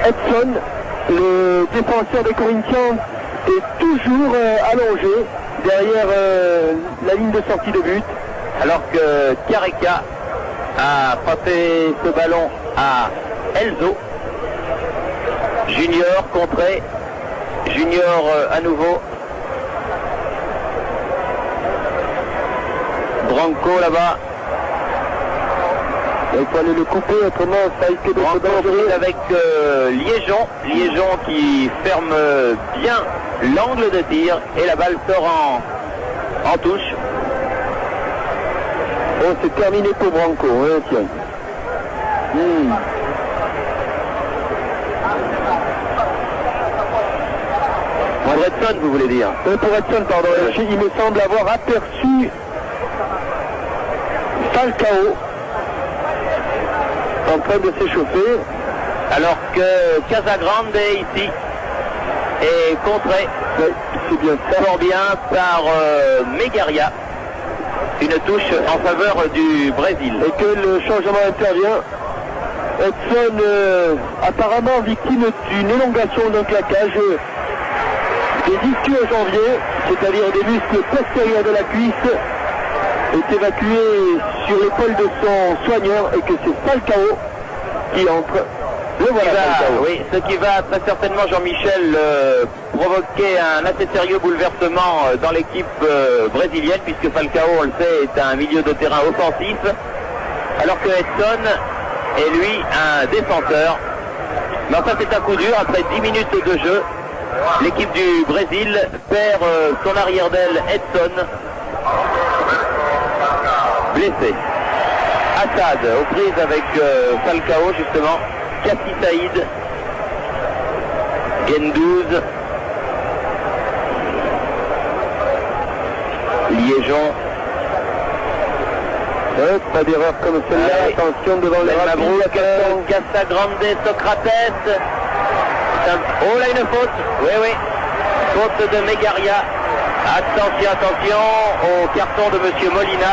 Edson, le défenseur des Corinthians, est toujours allongé derrière la ligne de sortie de but. Alors que Carreca a passé ce ballon à Elzo. Junior contré. Junior à nouveau. Branco là-bas. Il faut aller le couper, autrement ça risque d'être dangereux. Avec Liégeon. Liégeon qui ferme bien l'angle de tir et la balle sort en touche. Oh, c'est terminé pour Branco, hein, tiens. Pour Edson, vous voulez dire? Pour Edson, pardon. Il me semble avoir aperçu Falcao en train de s'échauffer. Alors que Casagrande ici est contré. C'est bien ça. Fort bien par Megaria. Une touche en faveur du Brésil. Et que le changement intervient. Edson, apparemment victime d'une élongation d'un claquage des ischio-jambiers, c'est-à-dire des muscles postérieurs de la cuisse, est évacué sur l'épaule de son soigneur et que c'est Falcao qui entre. Le voilà, Falcao. Oui, ce qui va très certainement, Jean-Michel, provoquer un assez sérieux bouleversement dans l'équipe brésilienne, puisque Falcao, on le sait, est un milieu de terrain offensif, alors que Edson est lui un défenseur. Mais enfin, c'est un coup dur. Après 10 minutes de jeu, l'équipe du Brésil perd son arrière d'aile Edson, blessé. Assad aux prises avec Falcao justement. Kassi Saïd, Gendouzi, Liégeon. Pas d'erreur comme celle-là, attention devant les rapides. Casagrande, Socrates. Oh là, une faute. Oui. Faute de Megaria. Attention au carton de Monsieur Molina.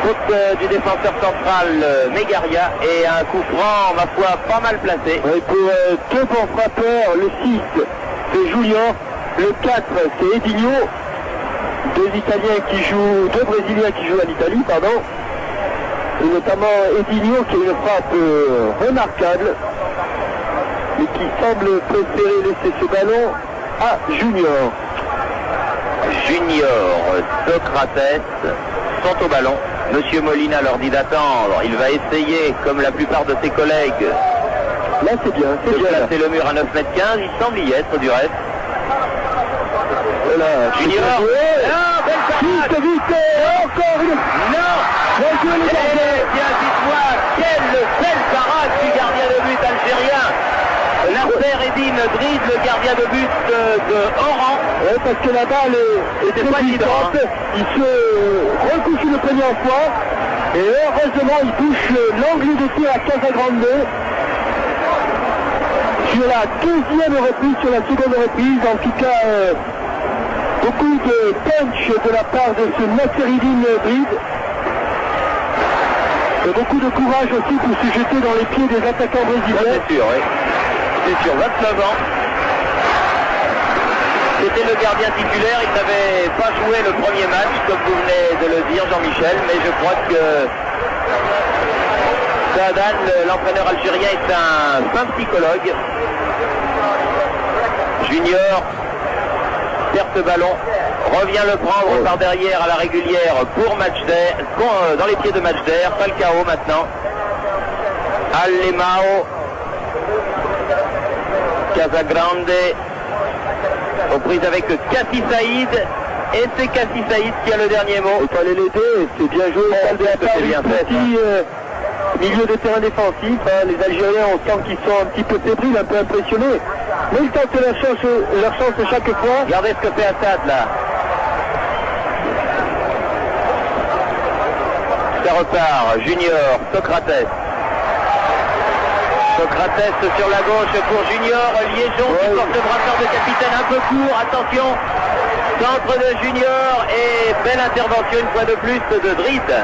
Faute du défenseur central Megaria et un coup franc, ma foi, pas mal placé. Oui, pour deux bons frappeurs, le 6 c'est Julien, le 4 c'est Edinho, deux Brésiliens qui jouent à l'Italie, pardon. Et notamment Edinho qui a une frappe remarquable, mais qui semble préférer laisser ce ballon à Junior. Junior, Socrates sont au ballon. Monsieur Molina leur dit d'attendre. Il va essayer, comme la plupart de ses collègues, là c'est bien, de placer le mur à 9,15 m. Il semble y être du reste. Voilà, Junior. Ah, belle parade. Vite, encore une. Non. Bien, dites-moi, quelle belle parade du gardien de but algérien. Nasser Eddine brise le gardien de but de Oran. Oui, parce que la balle est très puissante. Il se recouche une première fois. Et heureusement, il touche l'angle de tir à Casagrande. Sur la deuxième reprise, sur la seconde reprise, en tout cas, beaucoup de punch de la part de ce Nasser Eddine Bride. Et beaucoup de courage aussi pour se jeter dans les pieds des attaquants brésiliens. C'est sûr, oui. C'est sûr, 29 ans. C'était le gardien titulaire, il n'avait pas joué le premier match, comme vous venez de le dire, Jean-Michel, mais je crois que Saadan, l'entraîneur algérien, est un fin psychologue. Junior perd ce ballon, revient le prendre par derrière à la régulière pour Matchder, dans les pieds de Matchder. Falcao maintenant. Alemao. Casagrande aux prises avec Kassi Saïd, et c'est Kassi Saïd qui a le dernier mot. Il fallait l'aider, c'est bien joué, c'est bien fait, petit milieu de terrain défensif, hein. Les Algériens, on sent qu'ils sont un petit peu fébriles, un peu impressionnés, mais ils tentent leur chance chaque fois. Regardez ce que fait Assad là. Ça repart, Junior, Socrates. Socrates sur la gauche pour Junior, Liégeon qui porte le brassard de capitaine un peu court, attention, centre de Junior et belle intervention une fois de plus de Dride.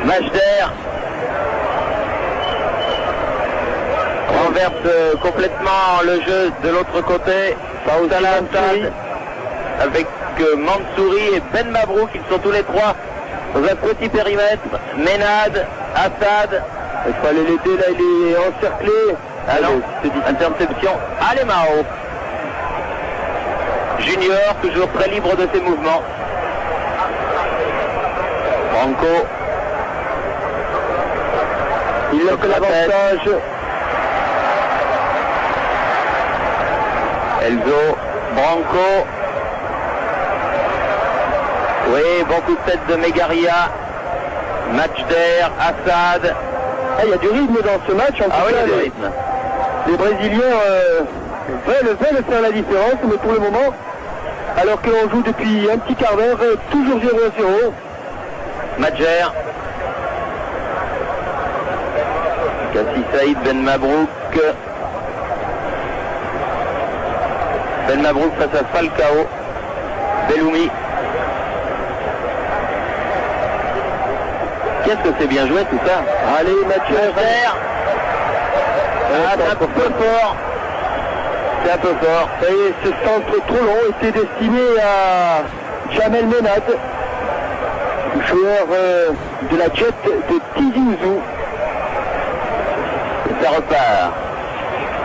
Majder renverse complètement le jeu de l'autre côté. Salah Assad avec Mansouri et Ben Mabrouk, ils sont tous les trois dans un petit périmètre. Ménade, Assad. Il fallait l'aider, là il est encerclé. Alors, interception. Alemao. Junior, toujours très libre de ses mouvements. Branco. Il a que l'avantage. Elzo, Branco. Oui, bon coup de tête de Megaria. Majder, Assad. Il y a du rythme dans ce match. En tout Ah oui, cas, il y a du rythme. Les Brésiliens veulent faire la différence, mais pour le moment, alors que l'on joue depuis un petit quart d'heure, toujours 0-0. Majder. Kassi Saïd, Ben Mabrouk. Ben Mabrouk face à Falcao. Belloumi. Qu'est-ce que c'est bien joué tout ça? Allez, Mathieu. C'est un peu fort. C'est un peu fort. Ça y est, ce centre trop long était destiné à Jamel Ménade, joueur de la Jet de Tizi Ouzou. Ça repart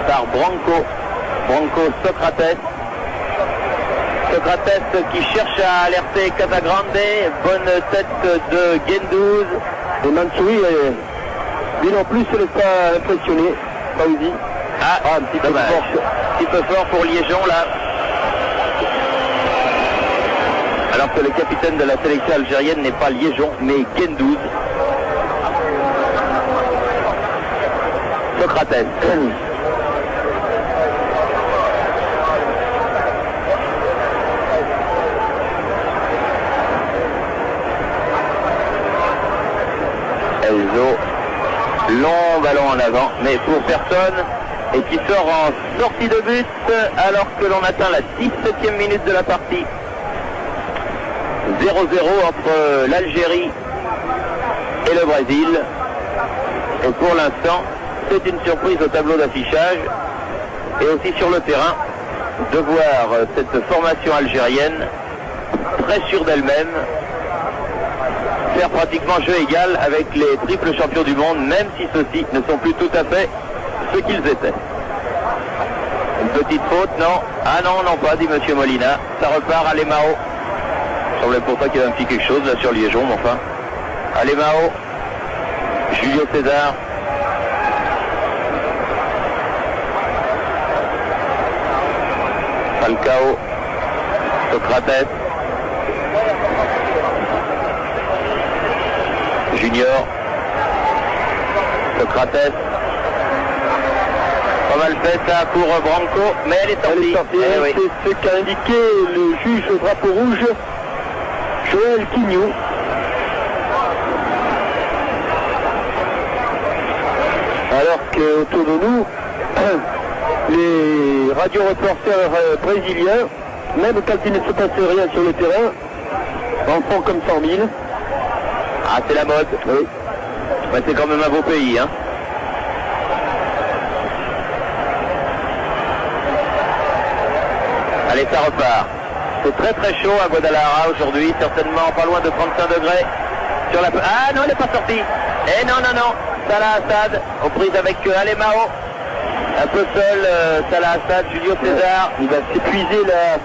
par Branco. Branco, Socrates. Socrates qui cherche à alerter Casagrande. Bonne tête de Guendouzi. Et Mansouri, lui non plus, se laisse pas impressionner. Fawzi. Un petit peu fort. Un petit peu fort pour Liégeon là. Alors que le capitaine de la sélection algérienne n'est pas Liégeon, mais Guendouzi. Socrates. Elzo, long ballon en avant, mais pour personne, et qui sort en sortie de but alors que l'on atteint la 17e minute de la partie. 0-0 entre l'Algérie et le Brésil. Et pour l'instant, c'est une surprise au tableau d'affichage et aussi sur le terrain de voir cette formation algérienne très sûre d'elle-même faire pratiquement jeu égal avec les triples champions du monde, même si ceux-ci ne sont plus tout à fait ce qu'ils étaient. Une petite faute, non? Ah non, non pas, dit Monsieur Molina. Ça repart à Lemao. Il semblait pourtant qu'il y avait un petit quelque chose là sur Liégeon, mais enfin. Alemao, Julio César. Falcao, Socrates, Junior, Socrates. Pas mal fait ça pour Branco, mais elle est sortie. Oui. C'est ce qu'a indiqué le juge au drapeau rouge, Joël Quignou. Alors qu'autour de nous, les radio-reporters brésiliens, même quand il ne se passe rien sur le terrain, en font comme 100 000. Ah, c'est la mode. Oui. Ouais, c'est quand même un beau pays, hein. Allez, ça repart. C'est très très chaud à Guadalajara aujourd'hui, certainement pas loin de 35 degrés. Sur la... Ah non, elle n'est pas sortie. Eh non, non, non. Salah Assad, aux prises avec Alemao. Un peu seul, Salah Assad, Julio César. Il va s'épuiser là.